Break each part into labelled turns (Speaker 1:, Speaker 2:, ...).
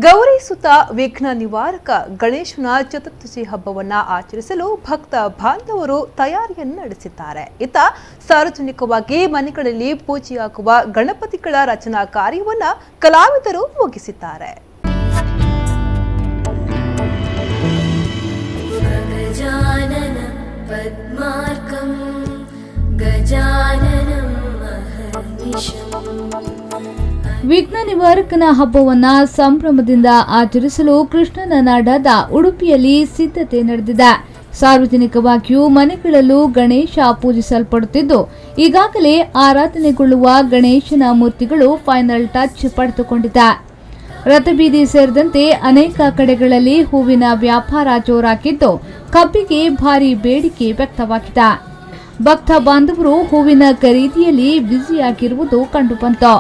Speaker 1: ಗೌರಿ ಸುತ ವಿಘ್ನ ನಿವಾರಕ ಗಣೇಶನ ಚತುರ್ಥಿ ಹಬ್ಬವನ್ನು ಆಚರಿಸಲು ಭಕ್ತ ಬಾಂಧವರು ತಯಾರಿಯನ್ನು ನಡೆಸಿದ್ದಾರೆ. ಇತ್ತ ಸಾರ್ವಜನಿಕವಾಗಿ ಮನೆಗಳಲ್ಲಿ ಪೂಜೆಯಾಗುವ ಗಣಪತಿಗಳ ರಚನಾ ಕಾರ್ಯವನ್ನು ಕಲಾವಿದರು ಮುಗಿಸಿದ್ದಾರೆ.
Speaker 2: ವಿಘ್ನ ನಿವಾರಕನ ಹಬ್ಬವನ್ನ ಸಂಭ್ರಮದಿಂದ ಆಚರಿಸಲು ಕೃಷ್ಣನ ನಾಡಾದ ಉಡುಪಿಯಲ್ಲಿ ಸಿದ್ಧತೆ ನಡೆದಿದೆ. ಸಾರ್ವಜನಿಕವಾಗಿಯೂ ಮನೆಗಳಲ್ಲೂ ಗಣೇಶ ಪೂಜಿಸಲ್ಪಡುತ್ತಿದ್ದು, ಈಗಾಗಲೇ ಆರಾಧನೆಗೊಳ್ಳುವ ಗಣೇಶನ ಮೂರ್ತಿಗಳು ಫೈನಲ್ ಟಚ್ ಪಡೆದುಕೊಂಡಿದೆ. ರಥಬೀದಿ ಸೇರಿದಂತೆ ಅನೇಕ ಕಡೆಗಳಲ್ಲಿ ಹೂವಿನ ವ್ಯಾಪಾರ ಜೋರಾಗಿದ್ದು, ಕಬ್ಬಿಗೆ ಭಾರಿ ಬೇಡಿಕೆ ವ್ಯಕ್ತವಾಗಿದೆ. ಭಕ್ತ ಬಾಂಧವರು ಹೂವಿನ ಖರೀದಿಯಲ್ಲಿ ಬ್ಯುಸಿಯಾಗಿರುವುದು ಕಂಡುಬಂತು.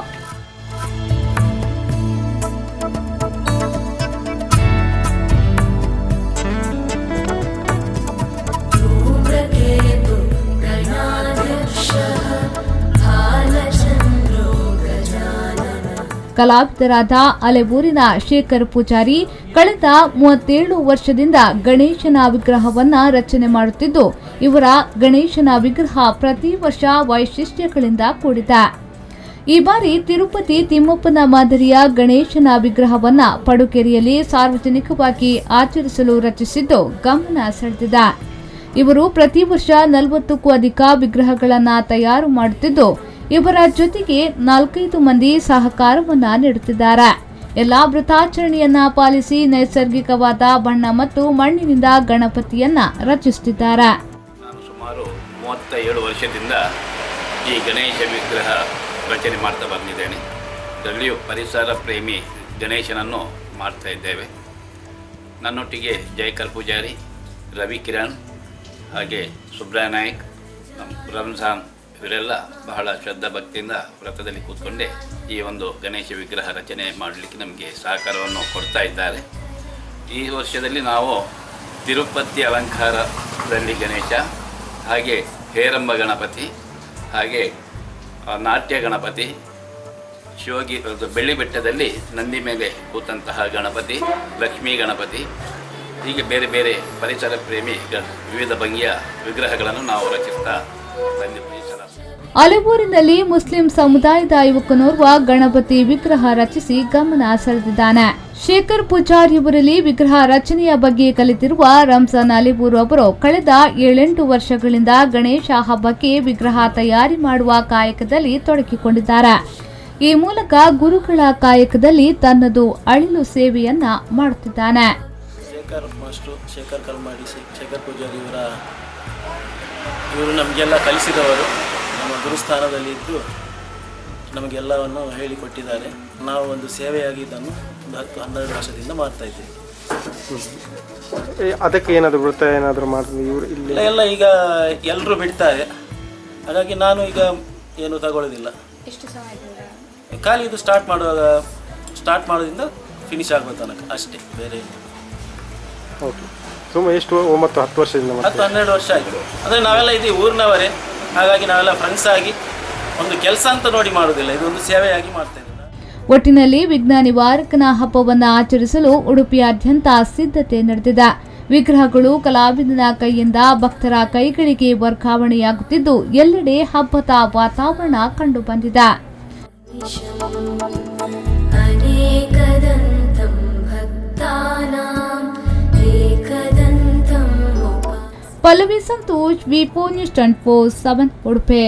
Speaker 2: ಕಲಾವಿದರಾದ ಅಲೆಬೂರಿನ ಶೇಖರ್ ಪೂಜಾರಿ ಕಳೆದ 37 ವರ್ಷದಿಂದ ಗಣೇಶನ ವಿಗ್ರಹವನ್ನ ರಚನೆ ಮಾಡುತ್ತಿದ್ದು, ಇವರ ಗಣೇಶನ ವಿಗ್ರಹ ಪ್ರತಿ ವರ್ಷ ವೈಶಿಷ್ಟ್ಯಗಳಿಂದ ಕೂಡಿದೆ. ಈ ಬಾರಿ ತಿರುಪತಿ ತಿಮ್ಮಪ್ಪನ ಮಾದರಿಯ ಗಣೇಶನ ವಿಗ್ರಹವನ್ನ ಪಡುಕೆರೆಯಲ್ಲಿ ಸಾರ್ವಜನಿಕವಾಗಿ ಆಚರಿಸಲು ರಚಿಸಿದ್ದು ಗಮನ ಸೆಳೆದಿದೆ. ಇವರು ಪ್ರತಿ ವರ್ಷ 40ಕ್ಕೂ ಅಧಿಕ ವಿಗ್ರಹಗಳನ್ನು ತಯಾರು ಮಾಡುತ್ತಿದ್ದು, ಇವರ ಜೊತೆಗೆ 4-5 ಮಂದಿ ಸಹಕಾರವನ್ನ ನೀಡುತ್ತಿದ್ದಾರೆ. ಎಲ್ಲಾ ವ್ರತಾಚರಣೆಯನ್ನ ಪಾಲಿಸಿ ನೈಸರ್ಗಿಕವಾದ ಬಣ್ಣ ಮತ್ತು ಮಣ್ಣಿನಿಂದ ಗಣಪತಿಯನ್ನ ರಚಿಸುತ್ತಿದ್ದಾರೆ.
Speaker 3: ನಾನು ಸುಮಾರು 37 ವರ್ಷದಿಂದ ಈ ಗಣೇಶ ವಿಗ್ರಹ ರಚನೆ ಮಾಡ್ತಾ ಬಂದಿದ್ದೇನೆ. ಇದರಲ್ಲಿಯೂ ಪರಿಸರ ಪ್ರೇಮಿ ಗಣೇಶನನ್ನು ಮಾಡ್ತಾ ಇದ್ದೇವೆ. ನನ್ನೊಟ್ಟಿಗೆ ಜಯಕರ್ ಪೂಜಾರಿ, ರವಿ ಕಿರಣ್, ಹಾಗೆ ಸುಬ್ರಾಯ ನಾಯಕ್, ರಂಜಾನ್ ಇವರೆಲ್ಲ ಬಹಳ ಶ್ರದ್ಧಾ ಭಕ್ತಿಯಿಂದ ವ್ರತದಲ್ಲಿ ಕೂತ್ಕೊಂಡೆ ಈ ಒಂದು ಗಣೇಶ ವಿಗ್ರಹ ರಚನೆ ಮಾಡಲಿಕ್ಕೆ ನಮಗೆ ಸಹಕಾರವನ್ನು ಕೊಡ್ತಾ ಇದ್ದಾರೆ. ಈ ವರ್ಷದಲ್ಲಿ ನಾವು ತಿರುಪತಿ ಅಲಂಕಾರದಲ್ಲಿ ಗಣೇಶ, ಹಾಗೆ ಹೇರಂಬ ಗಣಪತಿ, ಹಾಗೆ ನಾಟ್ಯ ಗಣಪತಿ, ಶಿವಗಿ ಬೆಳ್ಳಿ ಬೆಟ್ಟದಲ್ಲಿ ನಂದಿ ಮೇಲೆ ಕೂತಂತಹ ಗಣಪತಿ, ಲಕ್ಷ್ಮೀ ಗಣಪತಿ, ಹೀಗೆ ಬೇರೆ ಬೇರೆ ಪರಿಸರ ಪ್ರೇಮಿ ವಿವಿಧ ಭಂಗಿಯ ವಿಗ್ರಹಗಳನ್ನು ನಾವು ರಚಿಸ್ತಾ ಬಂದಿದ್ದೇವೆ.
Speaker 2: ಅಲೆಬೂರಿನಲ್ಲಿ ಮುಸ್ಲಿಂ ಸಮುದಾಯದ ಯುವಕನೋರ್ವ ಗಣಪತಿ ವಿಗ್ರಹ ರಚಿಸಿ ಗಮನ ಸೆಳೆದಿದ್ದಾನೆ. ಶೇಖರ್ ಪೂಜಾರಿ ಇವರಲ್ಲಿ ವಿಗ್ರಹ ರಚನೆಯ ಬಗ್ಗೆ ಕಲಿತಿರುವ ರಂಜಾನ್ ಅಲೆಬೂರು ಅವರು ಕಳೆದ 7-8 ವರ್ಷಗಳಿಂದ ಗಣೇಶ ಹಬ್ಬಕ್ಕೆ ವಿಗ್ರಹ ತಯಾರಿ ಮಾಡುವ ಕಾಯಕದಲ್ಲಿ ತೊಡಗಿಕೊಂಡಿದ್ದಾರೆ. ಈ ಮೂಲಕ ಗುರುಗಳ ಕಾಯಕದಲ್ಲಿ ತನ್ನದು ಅಳಿಲು ಸೇವೆಯನ್ನ ಮಾಡುತ್ತಿದ್ದಾನೆ.
Speaker 4: ಶೇಖರ್ ಕಲ್ಮಾಡಿ, ಶೇಖರ್ ಪೂಜಾರಿ ಇವರು ನಮಗೆಲ್ಲ ಕಲಿಸಿದವರು, ನಮ್ಮ ಗುರುಸ್ಥಾನದಲ್ಲಿ ಇದ್ದು ನಮಗೆಲ್ಲವನ್ನು ಹೇಳಿಕೊಟ್ಟಿದ್ದಾರೆ. ನಾವು ಒಂದು ಸೇವೆಯಾಗಿ ಇದನ್ನು 10-12 ವರ್ಷದಿಂದ ಮಾಡ್ತಾ ಇದ್ದೀವಿ.
Speaker 5: ಅದಕ್ಕೆ ಏನಾದರೂ ವೃತ್ತ ಏನಾದರೂ ಮಾಡ್ತೀವಿ ಇವರು ಇಲ್ಲಿ
Speaker 4: ಎಲ್ಲ ಈಗ ಎಲ್ಲರೂ ಬಿಡ್ತಾರೆ, ಹಾಗಾಗಿ ನಾನು ಈಗ ಏನು ತಗೊಳ್ಳೋದಿಲ್ಲ. ಖಾಲಿ ಇದು ಸ್ಟಾರ್ಟ್ ಮಾಡೋದ್ರಿಂದ ಫಿನಿಶ್ ಆಗೋ ತನಕ ಅಷ್ಟೇ, ಬೇರೆ.
Speaker 5: ಓಕೆ, ಸುಮ್ಮನೆ ಎಷ್ಟು 9-10 ವರ್ಷದಿಂದ
Speaker 4: 10-12 ವರ್ಷ ಆಯಿತು. ಅಂದರೆ ನಾವೆಲ್ಲ ಇದ್ದೀವಿ ಊರಿನವರೇ, ಹಾಗಾಗಿ ನಾವೆಲ್ಲ ಫ್ರೆಂಡ್ಸ್ ಆಗಿ ಒಂದು ಕೆಲಸ ಅಂತ ನೋಡಿ ಮಾಡೋದಿಲ್ಲ, ಇದೊಂದು ಸೇವೆಯಾಗಿ ಮಾಡ್ತಾ ಇದ್ದೀವಿ.
Speaker 2: ಒಟ್ಟಿನಲ್ಲಿ ವಿಘ್ನ ನಿವಾರಕನ ಹಬ್ಬವನ್ನು ಆಚರಿಸಲು ಉಡುಪಿಯಾದ್ಯಂತ ಸಿದ್ಧತೆ ನಡೆದಿದೆ. ವಿಗ್ರಹಗಳು ಕಲಾವಿದನ ಕೈಯಿಂದ ಭಕ್ತರ ಕೈಗಳಿಗೆ ವರ್ಗಾವಣೆಯಾಗುತ್ತಿದ್ದು, ಎಲ್ಲೆಡೆ ಹಬ್ಬದ ವಾತಾವರಣ ಕಂಡು ಬಂದಿದೆ. ಪಲ್ಲವಿ ಸಂತೋಷ್, ವಿಪೋ ನ್ಯೂಸ್ 24/7 ಉಡುಪಿ.